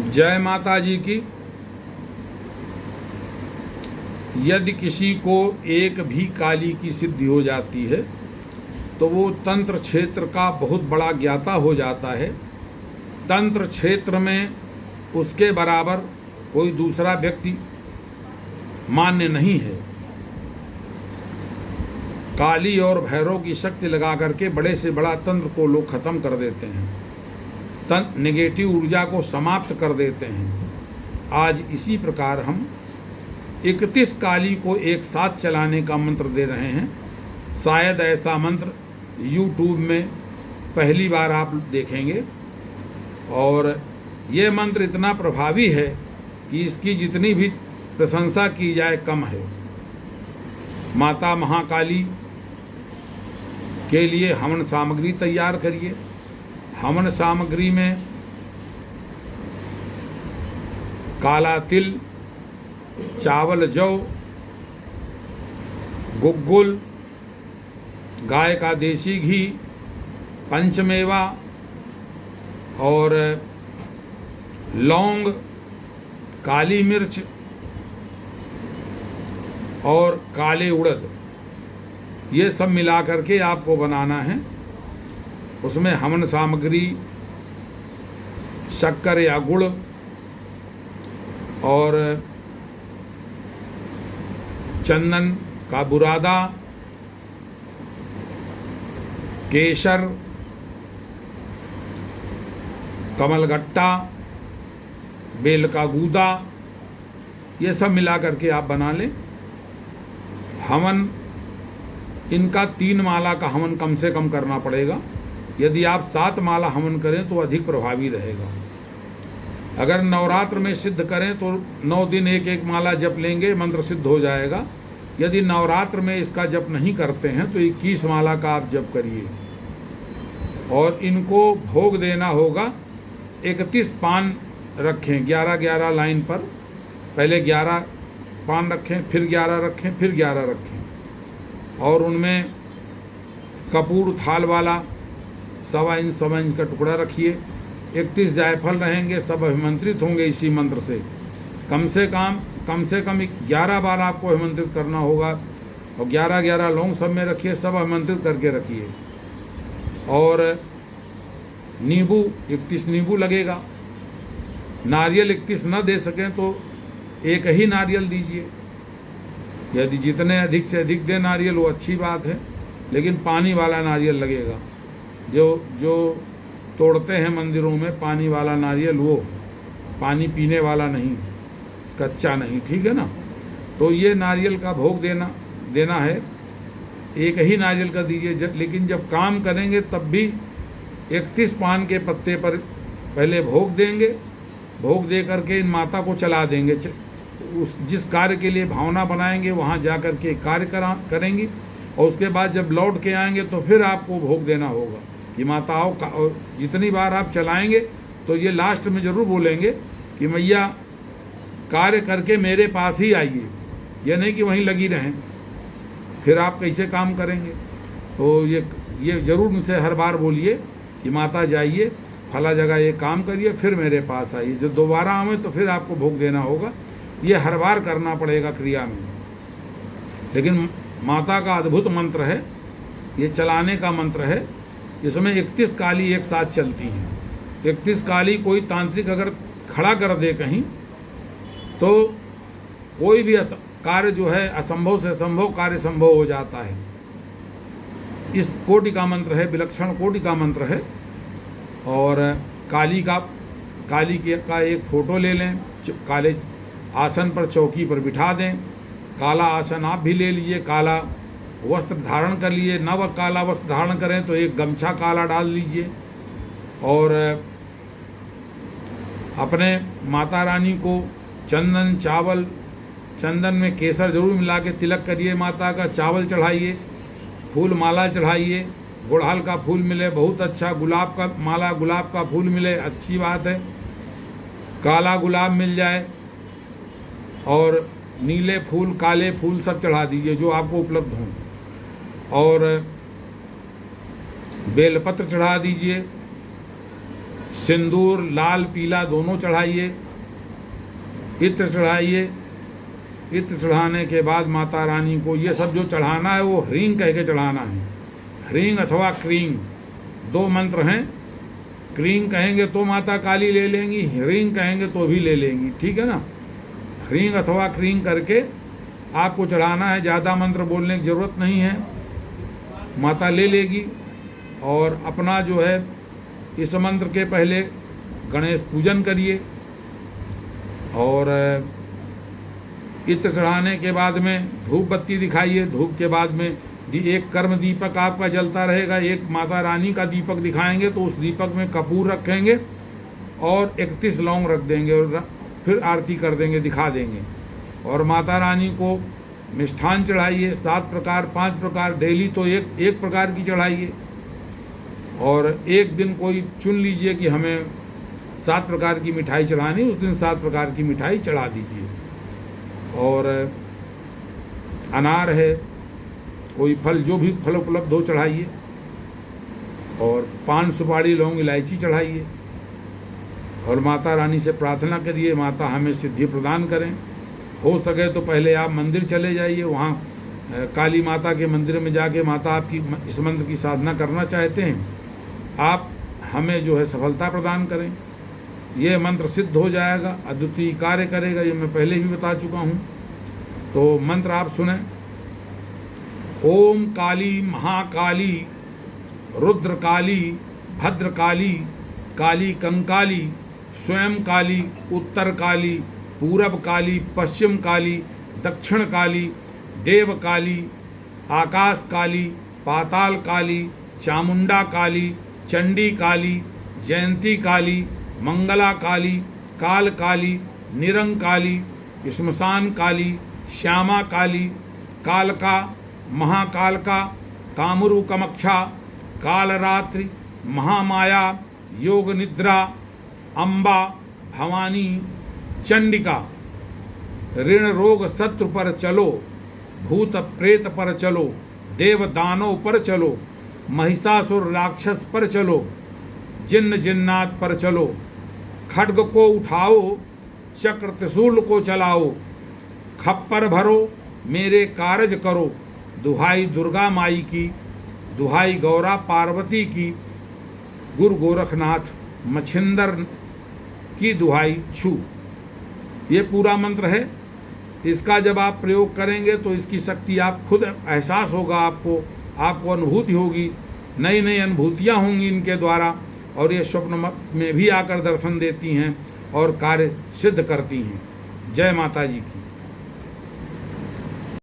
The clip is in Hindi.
जय माता जी की। यदि किसी को एक भी काली की सिद्धि हो जाती है तो वो तंत्र क्षेत्र का बहुत बड़ा ज्ञाता हो जाता है। तंत्र क्षेत्र में उसके बराबर कोई दूसरा व्यक्ति मान्य नहीं है। काली और भैरव की शक्ति लगा करके बड़े से बड़ा तंत्र को लोग खत्म कर देते हैं, नेगेटिव ऊर्जा को समाप्त कर देते हैं। आज इसी प्रकार हम 31 काली को एक साथ चलाने का मंत्र दे रहे हैं। शायद ऐसा मंत्र YouTube में पहली बार आप देखेंगे और ये मंत्र इतना प्रभावी है कि इसकी जितनी भी प्रशंसा की जाए कम है। माता महाकाली के लिए हवन सामग्री तैयार करिए। हवन सामग्री में काला तिल, चावल, जौ, गुग्गुल, गाय का देसी घी, पंचमेवा और लौंग, काली मिर्च और काले उड़द, ये सब मिला करके आपको बनाना है। उसमें हवन सामग्री शक्कर या गुड़ और चंदन का बुरादा, केसर, कमलगट्टा, बेल का गूदा, ये सब मिला करके आप बना लें। हवन इनका 3 माला का हवन कम से कम करना पड़ेगा। यदि आप 7 माला हवन करें तो अधिक प्रभावी रहेगा। अगर नवरात्र में सिद्ध करें तो 9 दिन एक एक माला जप लेंगे, मंत्र सिद्ध हो जाएगा। यदि नवरात्र में इसका जप नहीं करते हैं तो 21 माला का आप जप करिए और इनको भोग देना होगा। 31 पान रखें 11-11 लाइन पर, पहले 11 पान रखें, फिर 11 रखें, फिर 11 रखें और उनमें कपूर थाल वाला 1.25 इंच का टुकड़ा रखिए। 31 जायफल रहेंगे, सब अभिमंत्रित होंगे इसी मंत्र से। कम से कम 11 बार आपको अभिमंत्रित करना होगा और 11-11 लौंग सब में रखिए, सब अभिमंत्रित करके रखिए। और नींबू 31 नींबू लगेगा। नारियल 31 न दे सकें तो एक ही नारियल दीजिए। यदि जितने अधिक से अधिक दे नारियल वो अच्छी बात है, लेकिन पानी वाला नारियल लगेगा। जो तोड़ते हैं मंदिरों में पानी वाला नारियल, वो पानी पीने वाला नहीं, कच्चा नहीं, ठीक है ना। तो ये नारियल का भोग देना है। एक ही नारियल का दीजिए, लेकिन जब काम करेंगे तब भी 31 पान के पत्ते पर पहले भोग देंगे। भोग दे करके इन माता को चला देंगे। जिस कार्य के लिए भावना बनाएंगे वहाँ जा कर के कार्य करेंगी और उसके बाद जब लौट के आएंगे तो फिर आपको भोग देना होगा कि माताओं का। और जितनी बार आप चलाएंगे तो ये लास्ट में ज़रूर बोलेंगे कि मैया कार्य करके मेरे पास ही आइए, यह नहीं कि वहीं लगी रहें, फिर आप कैसे काम करेंगे। तो ये ज़रूर उनसे हर बार बोलिए कि माता जाइए फला जगह ये काम करिए, फिर मेरे पास आइए। जब दोबारा आवे तो फिर आपको भोग देना होगा। ये हर बार करना पड़ेगा क्रिया में। लेकिन माता का अद्भुत मंत्र है, ये चलाने का मंत्र है। इसमें 31 काली एक साथ चलती हैं। 31 काली कोई तांत्रिक अगर खड़ा कर दे कहीं तो कोई भी कार्य जो है असंभव से संभव कार्य संभव हो जाता है। इस कोटि का मंत्र है, विलक्षण कोटि का मंत्र है। और काली का एक फ़ोटो ले लें, काले आसन पर चौकी पर बिठा दें। काला आसन आप भी ले लीजिए, काला वस्त्र धारण कर लिए। नव काला वस्त्र धारण करें तो एक गमछा काला डाल लीजिए और अपने माता रानी को चंदन, चावल, चंदन में केसर जरूर मिला के तिलक करिए माता का। चावल चढ़ाइए, फूल माला चढ़ाइए। गुड़हल का फूल मिले बहुत अच्छा, गुलाब का माला, गुलाब का फूल मिले अच्छी बात है। काला गुलाब मिल जाए और नीले फूल, काले फूल सब चढ़ा दीजिए जो आपको उपलब्ध हों। और बेलपत्र चढ़ा दीजिए सिंदूर लाल पीला दोनों चढ़ाइए, इत्र चढ़ाइए। इत्र चढ़ाने के बाद माता रानी को ये सब जो चढ़ाना है वो ह्रीं कह के चढ़ाना है। ह्रीं अथवा क्रीं, दो मंत्र हैं। क्रीं कहेंगे तो माता काली ले लेंगी, ह्रीं कहेंगे तो भी ले लेंगी, ठीक है ना। ह्रीं अथवा क्रीं करके आपको चढ़ाना है, ज़्यादा मंत्र बोलने की ज़रूरत नहीं है, माता ले लेगी। और अपना जो है इस मंत्र के पहले गणेश पूजन करिए, और इत्र चढ़ाने के बाद में धूप बत्ती दिखाइए। धूप के बाद में एक कर्म दीपक आपका जलता रहेगा, एक माता रानी का दीपक दिखाएंगे तो उस दीपक में कपूर रखेंगे और 31 लौंग रख देंगे और फिर आरती कर देंगे, दिखा देंगे। और माता रानी को मिष्ठान चढ़ाइए 7 प्रकार 5 प्रकार, डेली तो एक प्रकार की चढ़ाइए। और एक दिन कोई चुन लीजिए कि हमें 7 प्रकार की मिठाई चढ़ानी, उस दिन 7 प्रकार की मिठाई चढ़ा दीजिए। और अनार है, कोई फल, जो भी फल उपलब्ध हो चढ़ाइए। और पान सुपारी लौंग इलायची चढ़ाइए। और माता रानी से प्रार्थना करिए माता हमें सिद्धि प्रदान करें। हो सके तो पहले आप मंदिर चले जाइए, वहाँ काली माता के मंदिर में जाके माता आपकी इस मंत्र की साधना करना चाहते हैं, आप हमें जो है सफलता प्रदान करें। ये मंत्र सिद्ध हो जाएगा, अद्वितीय कार्य करेगा, ये मैं पहले भी बता चुका हूँ। तो मंत्र आप सुने। ओम काली महाकाली रुद्र काली भद्र काली काली कंकाली स्वयं काली उत्तर काली पूरब काली पश्चिम काली दक्षिण काली देव काली आकाश काली पाताल काली चामुंडा काली चंडी काली जयंती काली मंगला काली काल काली निरंकाली श्मशान काली श्यामा काली कालका महाकालका कामरू कमक्षा कालरात्रि महामाया योग निद्रा अम्बा भवानी चंडिका। ऋण रोग शत्रु पर चलो, भूत प्रेत पर चलो, देव दानव पर चलो, महिषासुर राक्षस पर चलो, जिन्न जिन्नात पर चलो। खड्ग को उठाओ, चक्र त्रिशूल को चलाओ, खप्पर भरो मेरे कारज करो। दुहाई दुर्गा माई की, दुहाई गौरा पार्वती की, गुरु गोरखनाथ मछिंदर की दुहाई छू। ये पूरा मंत्र है। इसका जब आप प्रयोग करेंगे तो इसकी शक्ति आप खुद एहसास होगा, आपको अनुभूति होगी, नई नई अनुभूतियाँ होंगी इनके द्वारा। और ये स्वप्न में भी आकर दर्शन देती हैं और कार्य सिद्ध करती हैं। जय माता जी की।